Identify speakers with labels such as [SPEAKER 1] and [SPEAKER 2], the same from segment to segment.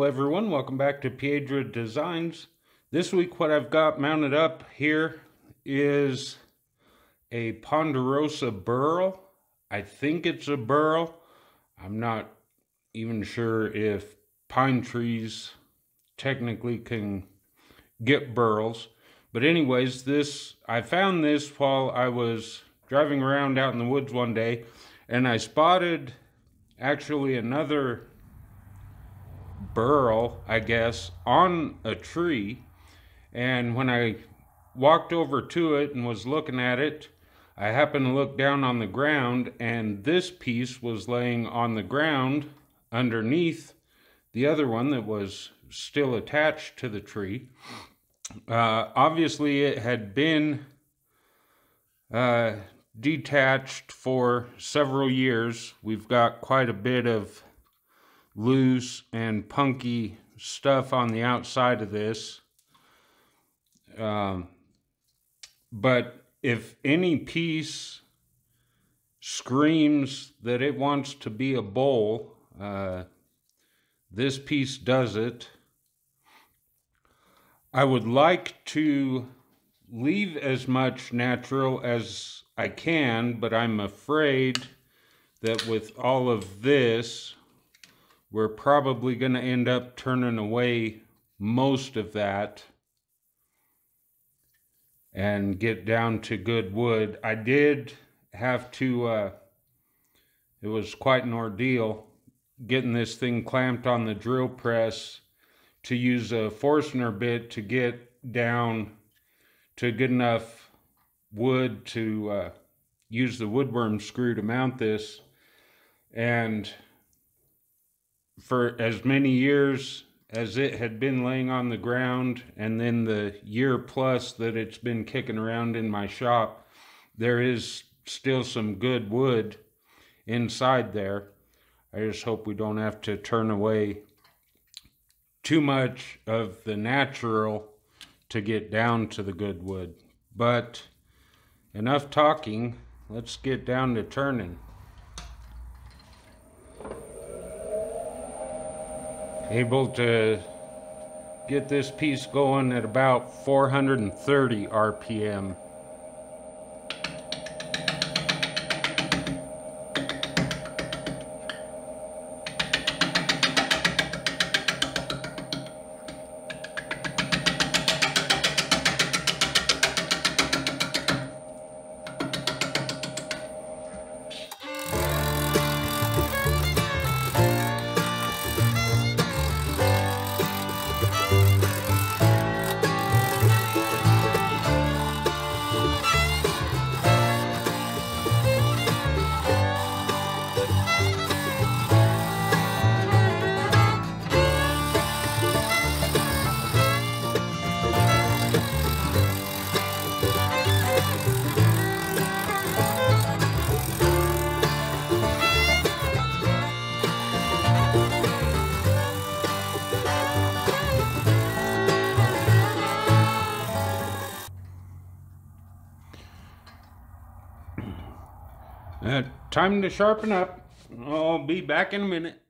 [SPEAKER 1] everyone, welcome back to Piedra Designs. This week what I've got mounted up here is a Ponderosa Burl. I think it's a burl. I'm not even sure if pine trees technically can get burls. But anyways, I found this while I was driving around out in the woods one day, and I spotted actually another burl, I guess, on a tree. And when I walked over to it and was looking at it, I happened to look down on the ground, and this piece was laying on the ground underneath the other one that was still attached to the tree. Obviously it had been detached for several years. We've got quite a bit of loose and punky stuff on the outside of this. But if any piece screams that it wants to be a bowl, this piece does it. I would like to leave as much natural as I can, but I'm afraid that with all of this, we're probably going to end up turning away most of that and get down to good wood. I did have to, it was quite an ordeal getting this thing clamped on the drill press to use a Forstner bit to get down to good enough wood to use the woodworm screw to mount this. And for as many years as it had been laying on the ground, and then the year plus that it's been kicking around in my shop, there is still some good wood inside there. I just hope we don't have to turn away too much of the natural to get down to the good wood. But enough talking, let's get down to turning. Able to get this piece going at about 430 RPM. Time to sharpen up. I'll be back in a minute.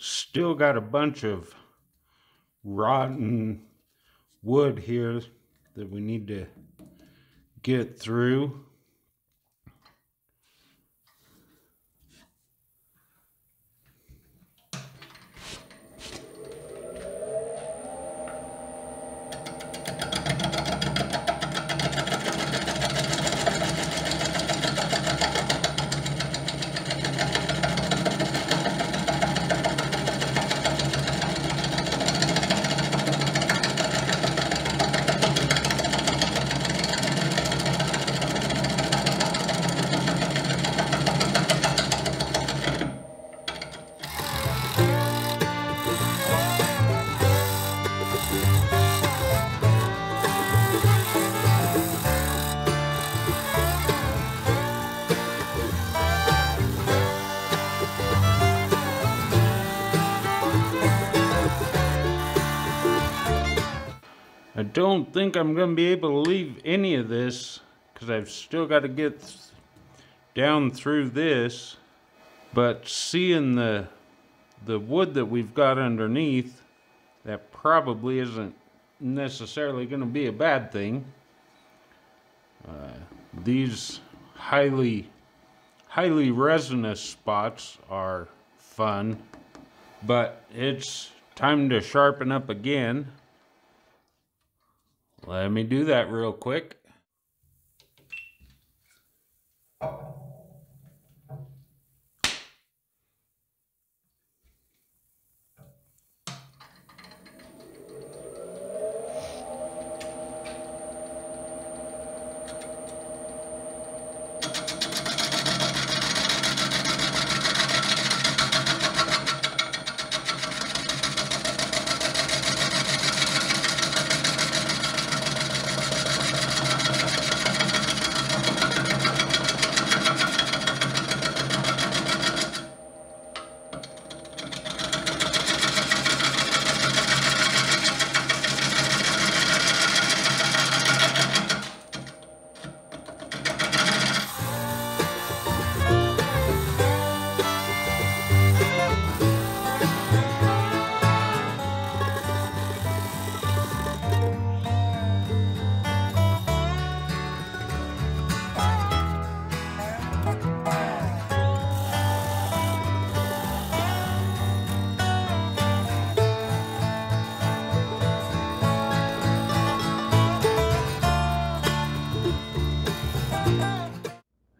[SPEAKER 1] Still got a bunch of rotten wood here that we need to get through. don't think I'm going to be able to leave any of this because I've still got to get down through this. But seeing the wood that we've got underneath, that probably isn't necessarily going to be a bad thing. These highly resinous spots are fun, but it's time to sharpen up again. Let me do that real quick.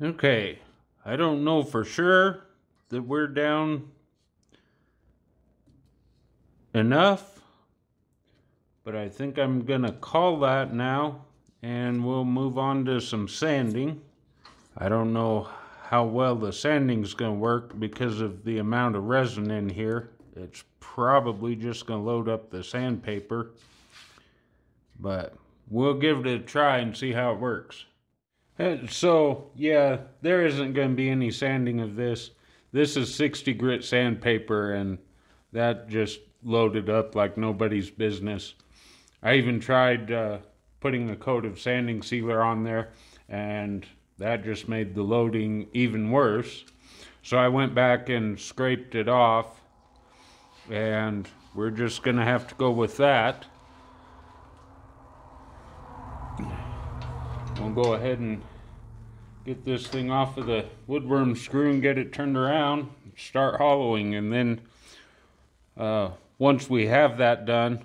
[SPEAKER 1] Okay, I don't know for sure that we're down enough, but I think I'm gonna call that now and we'll move on to some sanding. I don't know how well the sanding's gonna work because of the amount of resin in here. It's probably just gonna load up the sandpaper, but we'll give it a try and see how it works. So, yeah, there isn't going to be any sanding of this. This is 60 grit sandpaper, and that just loaded up like nobody's business. I even tried putting a coat of sanding sealer on there, and that just made the loading even worse. So I went back and scraped it off, and we're just going to have to go with that. We'll go ahead and get this thing off of the woodworm screw and get it turned around, start hollowing, and then once we have that done,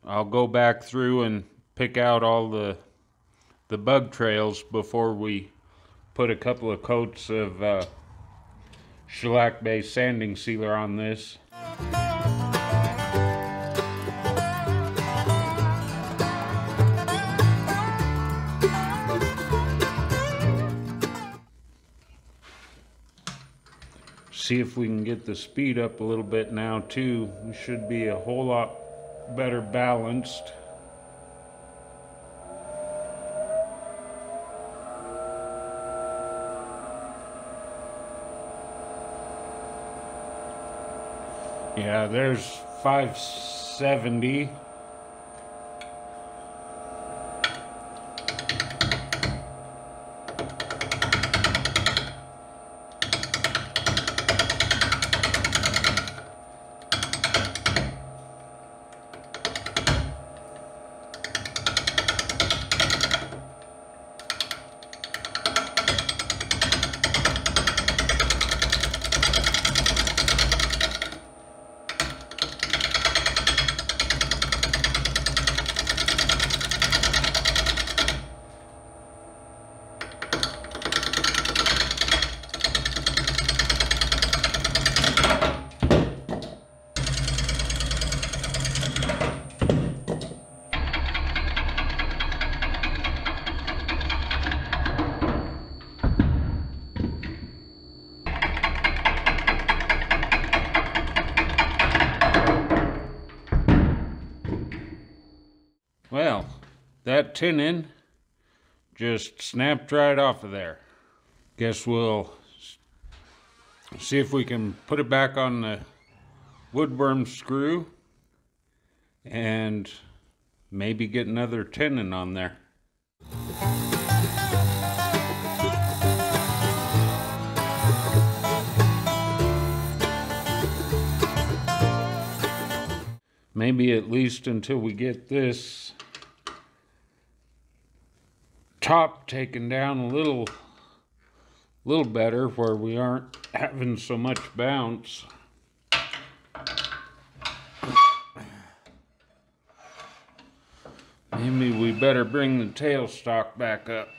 [SPEAKER 1] I'll go back through and pick out all the bug trails before we put a couple of coats of shellac-based sanding sealer on this. See if we can get the speed up a little bit now too. We should be a whole lot better balanced. Yeah, there's 570. Well, that tenon just snapped right off of there. Guess we'll see if we can put it back on the woodworm screw and maybe get another tenon on there. Maybe at least until we get this top taken down a little better, where we aren't having so much bounce. Maybe we better bring the tailstock back up.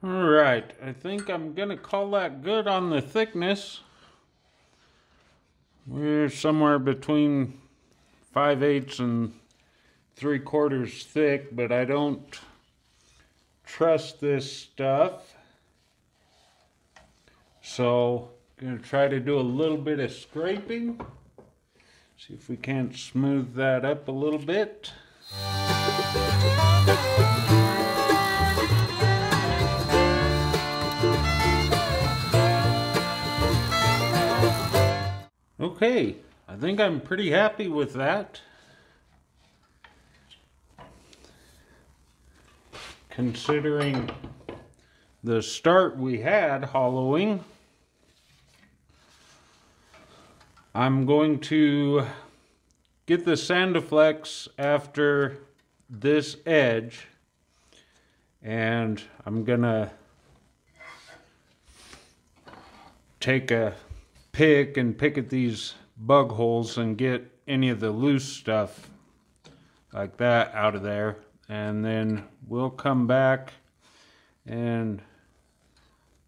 [SPEAKER 1] Alright, I think I'm gonna call that good on the thickness. We're somewhere between 5/8 and 3/4 thick, but I don't trust this stuff. So I'm gonna try to do a little bit of scraping. See if we can't smooth that up a little bit. Okay, I think I'm pretty happy with that. Considering the start we had hollowing, I'm going to get the Sandiflex after this edge, and I'm gonna take a pick and pick at these bug holes and get any of the loose stuff like that out of there, and then we'll come back and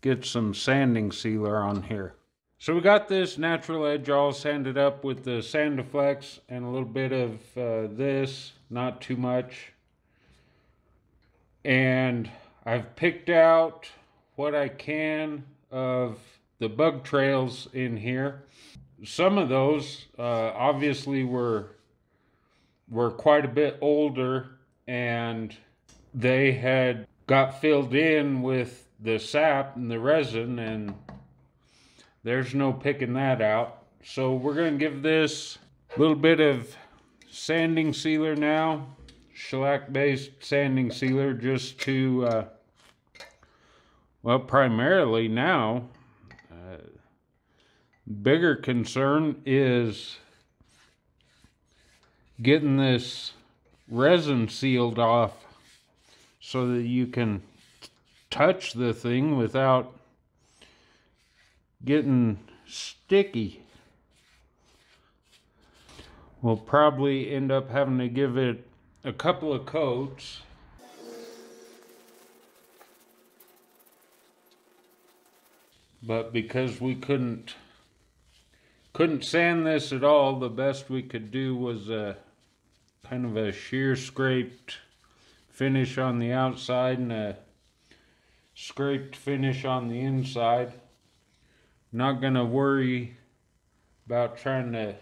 [SPEAKER 1] get some sanding sealer on here. So we got this natural edge all sanded up with the Sandiflex and a little bit of this, not too much, and I've picked out what I can of the bug trails in here. Some of those obviously were quite a bit older, and they had got filled in with the sap and the resin, and there's no picking that out. So we're going to give this a little bit of sanding sealer now, shellac based sanding sealer, just to well, primarily now, bigger concern is getting this resin sealed off so that you can touch the thing without getting sticky. We'll probably end up having to give it a couple of coats. But because we couldn't sand this at all, the best we could do was a kind of a shear scraped finish on the outside and a scraped finish on the inside. Not gonna worry about trying to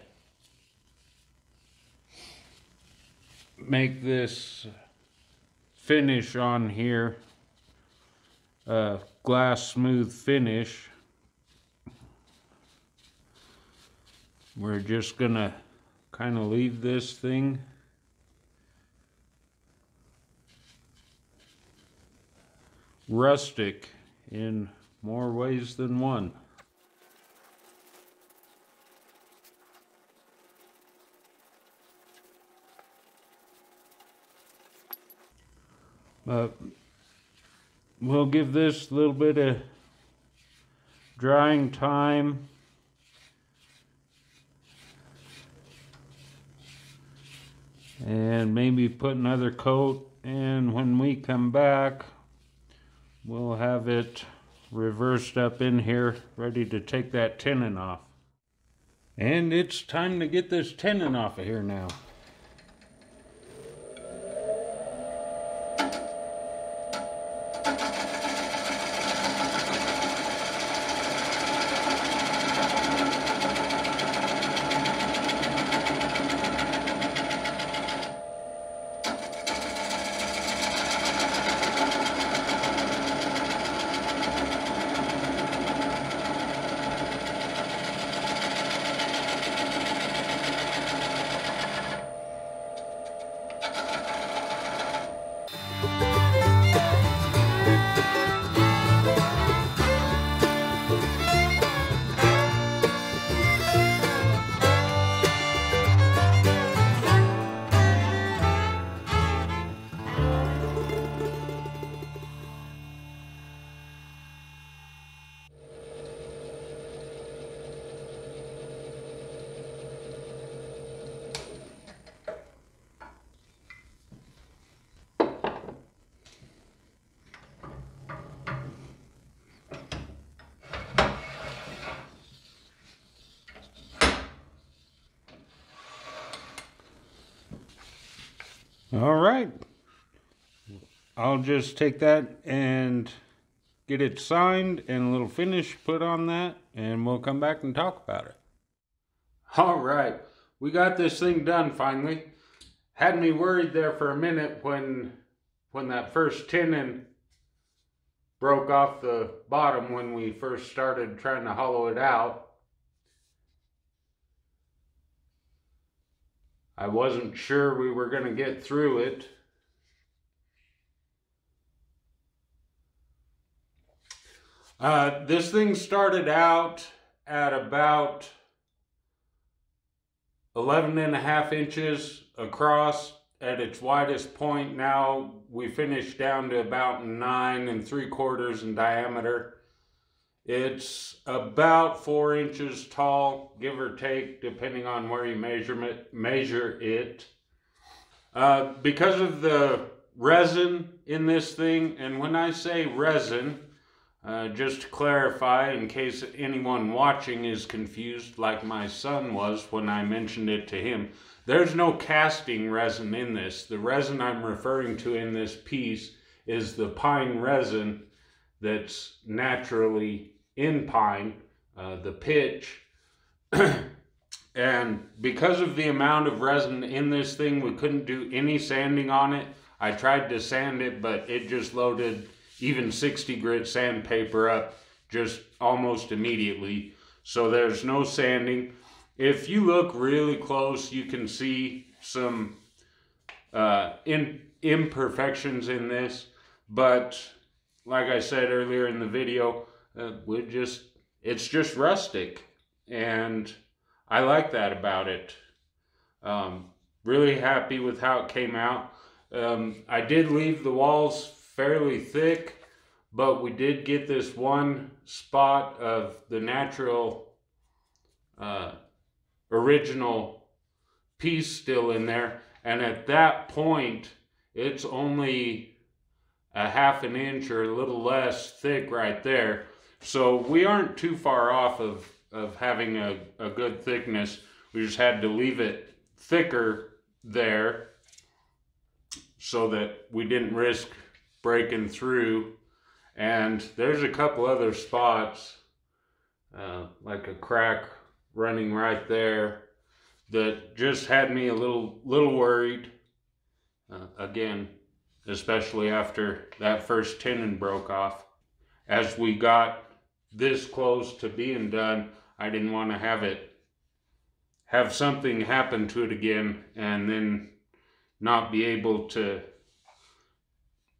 [SPEAKER 1] make this finish on here a glass smooth finish. We're just gonna kind of leave this thing rustic in more ways than one. But we'll give this a little bit of drying time. And maybe put another coat, and when we come back, we'll have it reversed up in here, ready to take that tenon off. And it's time to get this tenon off of here now. All right, I'll just take that and get it signed and a little finish put on that, and we'll come back and talk about it. All right, we got this thing done finally. Had me worried there for a minute when that first tenon broke off the bottom when we first started trying to hollow it out. I wasn't sure we were going to get through it. This thing started out at about 11.5 inches across at its widest point. Now we finished down to about 9 3/4 in diameter. It's about 4 inches tall, give or take, depending on where you measure it. Because of the resin in this thing, and when I say resin, just to clarify, in case anyone watching is confused, like my son was when I mentioned it to him, there's no casting resin in this. The resin I'm referring to in this piece is the pine resin that's naturally in pine, the pitch. And because of the amount of resin in this thing, we couldn't do any sanding on it. I tried to sand it, but it just loaded even 60 grit sandpaper up just almost immediately. So there's no sanding. If you look really close, you can see some imperfections in this, but like I said earlier in the video, it's just rustic, and I like that about it. Really happy with how it came out. I did leave the walls fairly thick, but we did get this one spot of the natural original piece still in there, and at that point it's only a 1/2 inch or a little less thick right there. So we aren't too far off of having a good thickness. We just had to leave it thicker there so that we didn't risk breaking through. And there's a couple other spots, like a crack running right there, that just had me a little worried. Again, especially after that first tenon broke off. As we got this close to being done, I didn't want to have it have something happen to it again and then not be able to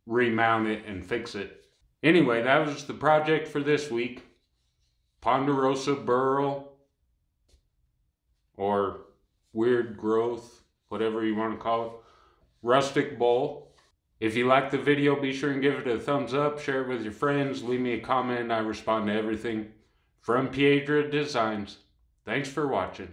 [SPEAKER 1] remount it and fix it. Anyway, that was the project for this week. Ponderosa Burl, or weird growth, whatever you want to call it, rustic bowl. If you like the video, be sure and give it a thumbs up, share it with your friends, leave me a comment. I respond to everything. From Piedra Designs. Thanks for watching.